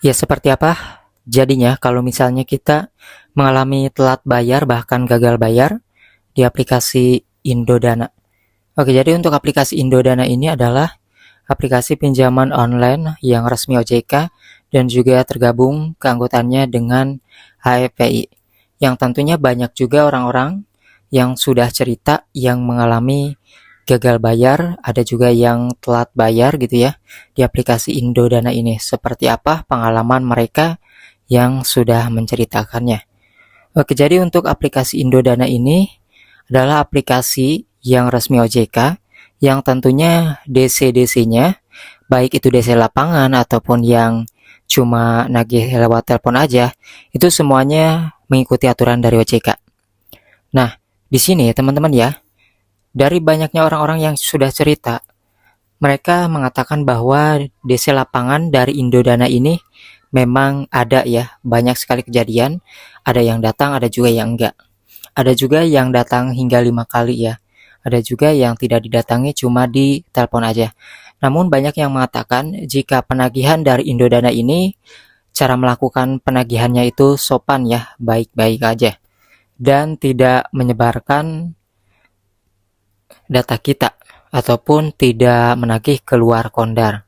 Ya, seperti apa jadinya kalau misalnya kita mengalami telat bayar bahkan gagal bayar di aplikasi Indodana. Oke, jadi untuk aplikasi Indodana ini adalah aplikasi pinjaman online yang resmi OJK dan juga tergabung keanggotaannya dengan HFPI. Yang tentunya banyak juga orang-orang yang sudah cerita yang mengalami gagal bayar, ada juga yang telat bayar gitu ya di aplikasi Indodana ini. Seperti apa pengalaman mereka yang sudah menceritakannya. Oke, jadi untuk aplikasi Indodana ini adalah aplikasi yang resmi OJK yang tentunya DC-DC-nya, baik itu DC lapangan ataupun yang cuma nagih lewat telepon aja, itu semuanya mengikuti aturan dari OJK. Nah, di sini teman-teman ya, dari banyaknya orang-orang yang sudah cerita, mereka mengatakan bahwa DC lapangan dari Indodana ini memang ada ya, banyak sekali kejadian, ada yang datang, ada juga yang enggak. Ada juga yang datang hingga 5 kali ya, ada juga yang tidak didatangi cuma di telepon aja. Namun banyak yang mengatakan jika penagihan dari Indodana ini, cara melakukan penagihannya itu sopan ya, baik-baik aja. Dan tidak menyebarkan data kita, ataupun tidak menagih keluar kondar.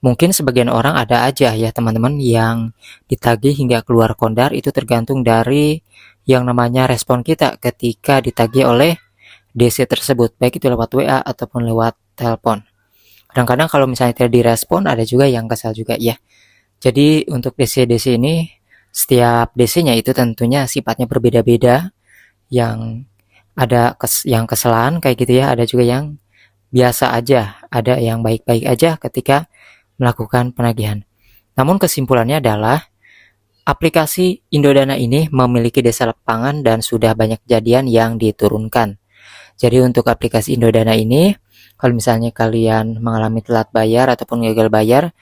Mungkin sebagian orang ada aja ya teman-teman yang ditagih hingga keluar kondar, itu tergantung dari yang namanya respon kita ketika ditagih oleh DC tersebut, baik itu lewat WA ataupun lewat telepon. Kadang-kadang kalau misalnya tidak direspon, ada juga yang kesal juga ya. Jadi untuk DC-DC ini, setiap DC-nya itu tentunya sifatnya berbeda-beda, yang ada yang keselan kayak gitu ya, ada juga yang biasa aja, ada yang baik-baik aja ketika melakukan penagihan. Namun kesimpulannya adalah aplikasi Indodana ini memiliki desa lapangan dan sudah banyak kejadian yang diturunkan. Jadi untuk aplikasi Indodana ini, kalau misalnya kalian mengalami telat bayar ataupun gagal bayar,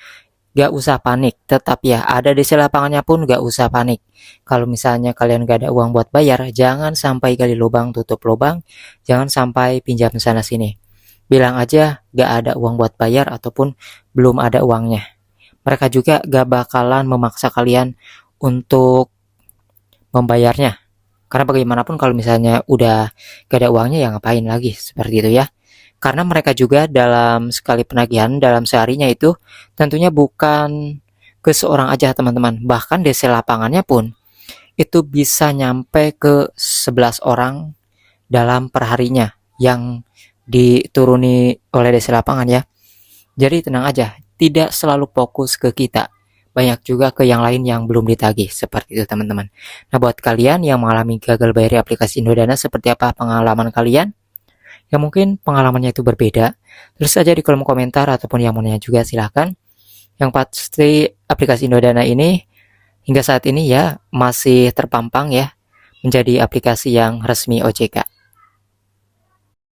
gak usah panik. Tetap ya, ada desa lapangannya pun gak usah panik. Kalau misalnya kalian gak ada uang buat bayar, jangan sampai gali lubang tutup lubang, jangan sampai pinjam sana sini. Bilang aja gak ada uang buat bayar ataupun belum ada uangnya. Mereka juga gak bakalan memaksa kalian untuk membayarnya. Karena bagaimanapun kalau misalnya udah gak ada uangnya ya ngapain lagi, seperti itu ya. Karena mereka juga dalam sekali penagihan dalam seharinya itu tentunya bukan ke seorang aja teman-teman. Bahkan DC lapangannya pun itu bisa nyampe ke 11 orang dalam perharinya yang dituruni oleh DC lapangan ya. Jadi tenang aja, tidak selalu fokus ke kita. Banyak juga ke yang lain yang belum ditagih, seperti itu teman-teman. Nah, buat kalian yang mengalami gagal bayar di aplikasi Indodana, seperti apa pengalaman kalian? Ya mungkin pengalamannya itu berbeda. Terus saja di kolom komentar ataupun yang mau nanya juga silahkan. Yang pasti aplikasi Indodana ini hingga saat ini ya masih terpampang ya menjadi aplikasi yang resmi OJK.